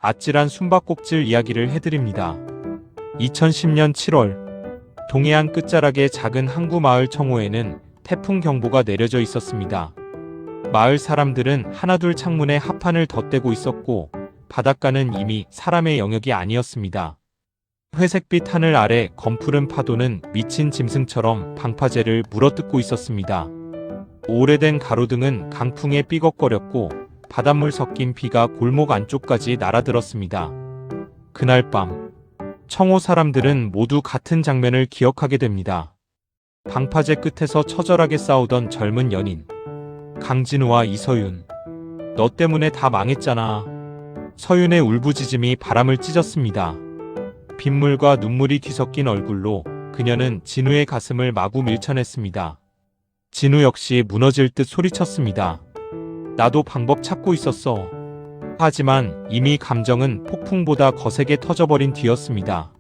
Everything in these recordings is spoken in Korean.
아찔한 숨바꼭질 이야기를 해드립니다. 2010년 7월 동해안 끝자락의 작은 항구 마을 청호에는 태풍 경보가 내려져 있었습니다. 마을 사람들은 하나둘 창문에 합판을 덧대고 있었고 바닷가는 이미 사람의 영역이 아니었습니다. 회색빛 하늘 아래 검푸른 파도는 미친 짐승처럼 방파제를 물어뜯고 있었습니다. 오래된 가로등은 강풍에 삐걱거렸고 바닷물 섞인 비가 골목 안쪽까지 날아들었습니다. 그날 밤 청호 사람들은 모두 같은 장면을 기억하게 됩니다. 방파제 끝에서 처절하게 싸우던 젊은 연인 강진우와 이서윤. 너 때문에 다 망했잖아. 서윤의 울부짖음이 바람을 찢었습니다. 빗물과 눈물이 뒤섞인 얼굴로 그녀는 진우의 가슴을 마구 밀쳐냈습니다. 진우 역시 무너질 듯 소리쳤습니다. 나도 방법 찾고 있었어. 하지만 이미 감정은 폭풍보다 거세게 터져버린 뒤였습니다.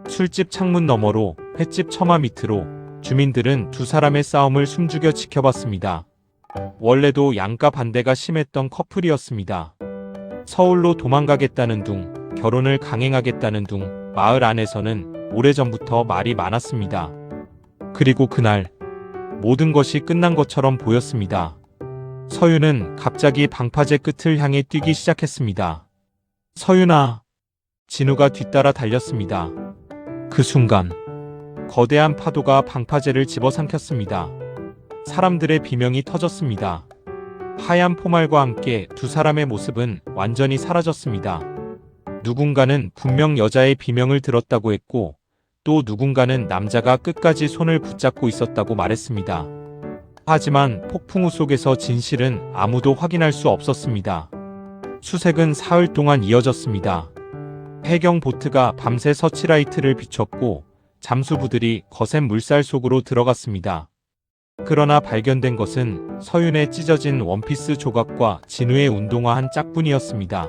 술집 창문 너머로 횟집 처마 밑으로 주민들은 두 사람의 싸움을 숨죽여 지켜봤습니다. 원래도 양가 반대가 심했던 커플이었습니다. 서울로 도망가겠다는 둥, 결혼을 강행하겠다는 둥, 마을 안에서는 오래전부터 말이 많았습니다. 그리고 그날 모든 것이 끝난 것처럼 보였습니다. 서윤은 갑자기 방파제 끝을 향해 뛰기 시작했습니다. 서윤아! 진우가 뒤따라 달렸습니다. 그 순간 거대한 파도가 방파제를 집어삼켰습니다. 사람들의 비명이 터졌습니다. 하얀 포말과 함께 두 사람의 모습은 완전히 사라졌습니다. 누군가는 분명 여자의 비명을 들었다고 했고 또 누군가는 남자가 끝까지 손을 붙잡고 있었다고 말했습니다. 하지만 폭풍우 속에서 진실은 아무도 확인할 수 없었습니다. 수색은 사흘 동안 이어졌습니다. 해경 보트가 밤새 서치라이트를 비췄고 잠수부들이 거센 물살 속으로 들어갔습니다. 그러나 발견된 것은 서윤의 찢어진 원피스 조각과 진우의 운동화 한 짝뿐이었습니다.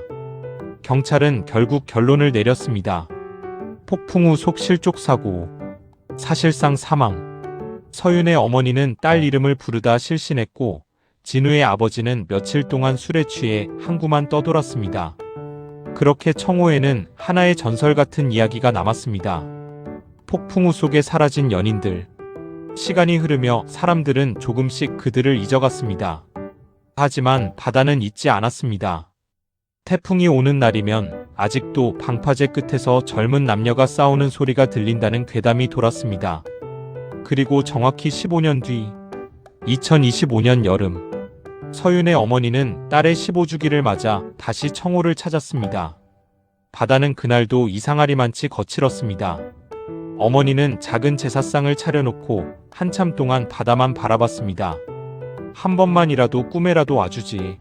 경찰은 결국 결론을 내렸습니다. 폭풍우 속 실족 사고, 사실상 사망. 서윤의 어머니는 딸 이름을 부르다 실신했고 진우의 아버지는 며칠 동안 술에 취해 항구만 떠돌았습니다. 그렇게 청호에는 하나의 전설 같은 이야기가 남았습니다. 폭풍우 속에 사라진 연인들. 시간이 흐르며 사람들은 조금씩 그들을 잊어갔습니다. 하지만 바다는 잊지 않았습니다. 태풍이 오는 날이면 아직도 방파제 끝에서 젊은 남녀가 싸우는 소리가 들린다는 괴담이 돌았습니다. 그리고 정확히 15년 뒤 2025년 여름 서윤의 어머니는 딸의 15주기를 맞아 다시 청호를 찾았습니다. 바다는 그날도 이상하리만치 거칠었습니다. 어머니는 작은 제사상을 차려놓고 한참 동안 바다만 바라봤습니다. 한 번만이라도 꿈에라도 와주지.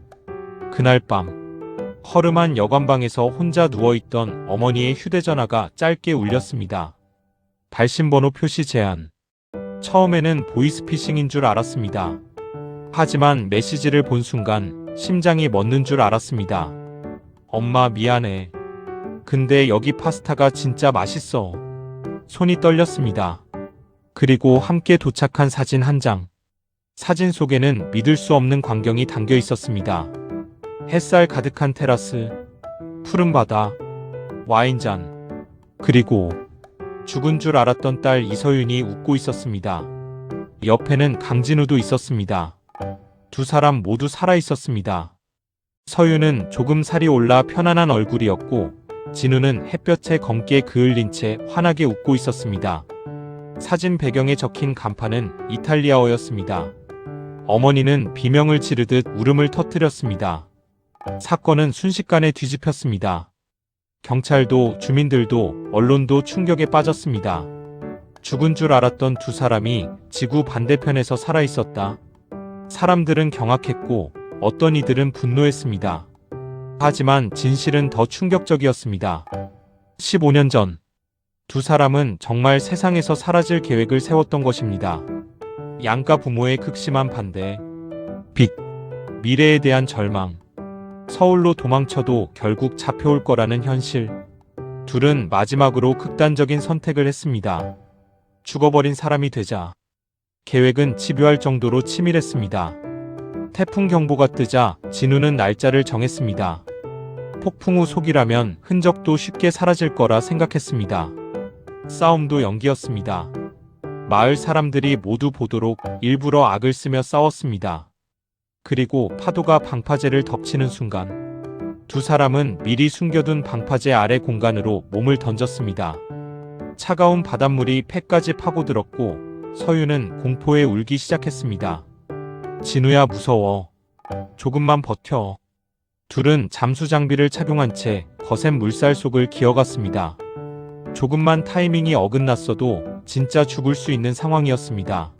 그날 밤 허름한 여관방에서 혼자 누워있던 어머니의 휴대전화가 짧게 울렸습니다. 발신번호 표시 제한. 처음에는 보이스피싱인 줄 알았습니다. 하지만 메시지를 본 순간 심장이 멎는 줄 알았습니다. 엄마 미안해. 근데 여기 파스타가 진짜 맛있어. 손이 떨렸습니다. 그리고 함께 도착한 사진 한 장. 사진 속에는 믿을 수 없는 광경이 담겨 있었습니다. 햇살 가득한 테라스, 푸른 바다, 와인잔, 그리고 죽은 줄 알았던 딸 이서윤이 웃고 있었습니다. 옆에는 강진우도 있었습니다. 두 사람 모두 살아 있었습니다. 서윤은 조금 살이 올라 편안한 얼굴이었고 진우는 햇볕에 검게 그을린 채 환하게 웃고 있었습니다. 사진 배경에 적힌 간판은 이탈리아어였습니다. 어머니는 비명을 지르듯 울음을 터뜨렸습니다. 사건은 순식간에 뒤집혔습니다. 경찰도 주민들도 언론도 충격에 빠졌습니다. 죽은 줄 알았던 두 사람이 지구 반대편에서 살아있었다. 사람들은 경악했고 어떤 이들은 분노했습니다. 하지만 진실은 더 충격적이었습니다. 15년 전 두 사람은 정말 세상에서 사라질 계획을 세웠던 것입니다. 양가 부모의 극심한 반대, 빚, 미래에 대한 절망, 서울로 도망쳐도 결국 잡혀올 거라는 현실. 둘은 마지막으로 극단적인 선택을 했습니다. 죽어버린 사람이 되자. 계획은 집요할 정도로 치밀했습니다. 태풍 경보가 뜨자 진우는 날짜를 정했습니다. 폭풍 후 속이라면 흔적도 쉽게 사라질 거라 생각했습니다. 싸움도 연기였습니다. 마을 사람들이 모두 보도록 일부러 악을 쓰며 싸웠습니다. 그리고 파도가 방파제를 덮치는 순간 두 사람은 미리 숨겨둔 방파제 아래 공간으로 몸을 던졌습니다. 차가운 바닷물이 폐까지 파고들었고 서유는 공포에 울기 시작했습니다. 진우야, 무서워. 조금만 버텨. 둘은 잠수 장비를 착용한 채 거센 물살 속을 기어갔습니다. 조금만 타이밍이 어긋났어도 진짜 죽을 수 있는 상황이었습니다.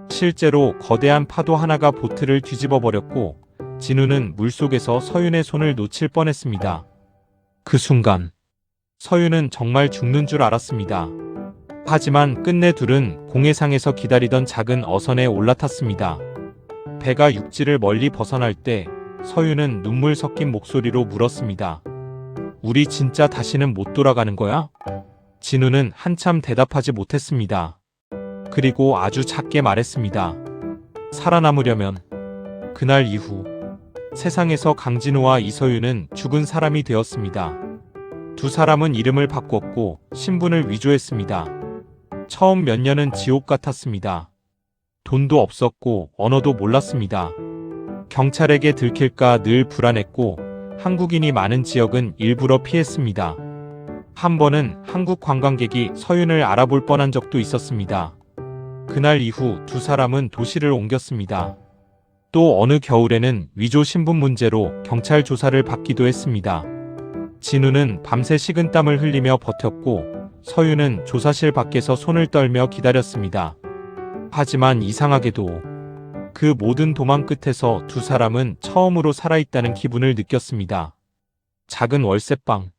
실제로 거대한 파도 하나가 보트를 뒤집어 버렸고 진우는 물속에서 서윤의 손을 놓칠 뻔했습니다. 그 순간 서윤은 정말 죽는 줄 알았습니다. 하지만 끝내 둘은 공해상에서 기다리던 작은 어선에 올라탔습니다. 배가 육지를 멀리 벗어날 때 서윤은 눈물 섞인 목소리로 물었습니다. 우리 진짜 다시는 못 돌아가는 거야? 진우는 한참 대답하지 못했습니다. 그리고 아주 작게 말했습니다. 살아남으려면. 그날 이후 세상에서 강진우와 이서윤은 죽은 사람이 되었습니다. 두 사람은 이름을 바꿨고 신분을 위조했습니다. 처음 몇 년은 지옥 같았습니다. 돈도 없었고 언어도 몰랐습니다. 경찰에게 들킬까 늘 불안했고 한국인이 많은 지역은 일부러 피했습니다. 한 번은 한국 관광객이 서윤을 알아볼 뻔한 적도 있었습니다. 그날 이후 두 사람은 도시를 옮겼습니다. 또 어느 겨울에는 위조 신분 문제로 경찰 조사를 받기도 했습니다. 진우는 밤새 식은땀을 흘리며 버텼고 서윤은 조사실 밖에서 손을 떨며 기다렸습니다. 하지만 이상하게도 그 모든 도망 끝에서 두 사람은 처음으로 살아있다는 기분을 느꼈습니다. 작은 월세방,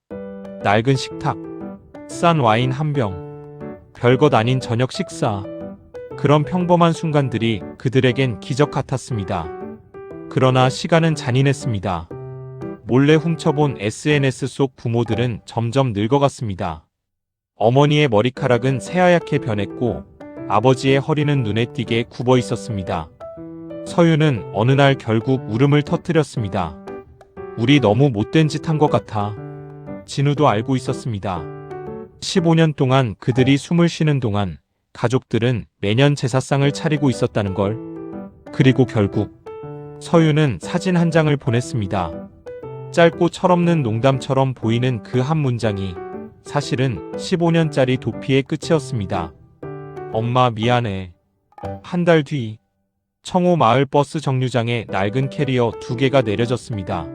낡은 식탁, 싼 와인 한 병, 별것 아닌 저녁 식사. 그런 평범한 순간들이 그들에겐 기적 같았습니다. 그러나 시간은 잔인했습니다. 몰래 훔쳐본 SNS 속 부모들은 점점 늙어갔습니다. 어머니의 머리카락은 새하얗게 변했고 아버지의 허리는 눈에 띄게 굽어 있었습니다. 서윤은 어느 날 결국 울음을 터뜨렸습니다. 우리 너무 못된 짓 한 것 같아. 진우도 알고 있었습니다. 15년 동안 그들이 숨을 쉬는 동안 가족들은 매년 제사상을 차리고 있었다는 걸. 그리고 결국 서윤은 사진 한 장을 보냈습니다. 짧고 철없는 농담처럼 보이는 그 한 문장이 사실은 15년짜리 도피의 끝이었습니다. 엄마 미안해. 한 달 뒤 청호 마을 버스 정류장에 낡은 캐리어 2개가 내려졌습니다.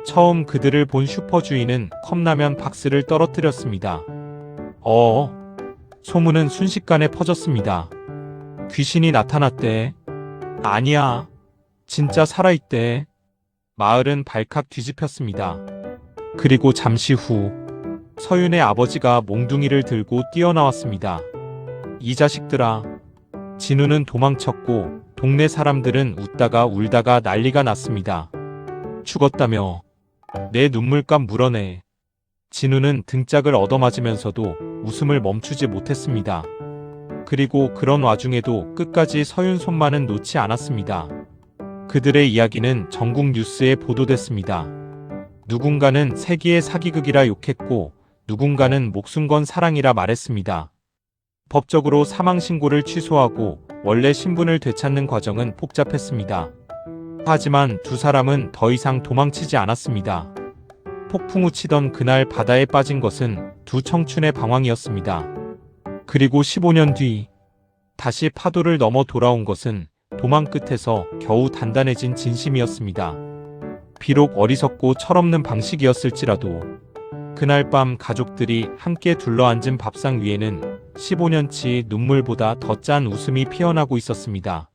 처음 그들을 본 슈퍼 주인은 컵라면 박스를 떨어뜨렸습니다. 소문은 순식간에 퍼졌습니다. 귀신이 나타났대. 아니야. 진짜 살아있대. 마을은 발칵 뒤집혔습니다. 그리고 잠시 후 서윤의 아버지가 몽둥이를 들고 뛰어나왔습니다. 이 자식들아. 진우는 도망쳤고 동네 사람들은 웃다가 울다가 난리가 났습니다. 죽었다며. 내 눈물감 물어내. 진우는 등짝을 얻어맞으면서도 웃음을 멈추지 못했습니다. 그리고 그런 와중에도 끝까지 서윤 손만은 놓지 않았습니다. 그들의 이야기는 전국 뉴스에 보도됐습니다. 누군가는 세기의 사기극이라 욕했고 누군가는 목숨 건 사랑이라 말했습니다. 법적으로 사망신고를 취소하고 원래 신분을 되찾는 과정은 복잡했습니다. 하지만 두 사람은 더 이상 도망치지 않았습니다. 폭풍 우 치던 그날 바다에 빠진 것은 두 청춘의 방황이었습니다. 그리고 15년 뒤 다시 파도를 넘어 돌아온 것은 도망 끝에서 겨우 단단해진 진심이었습니다. 비록 어리석고 철없는 방식이었을지라도 그날 밤 가족들이 함께 둘러앉은 밥상 위에는 15년치 눈물보다 더 짠 웃음이 피어나고 있었습니다.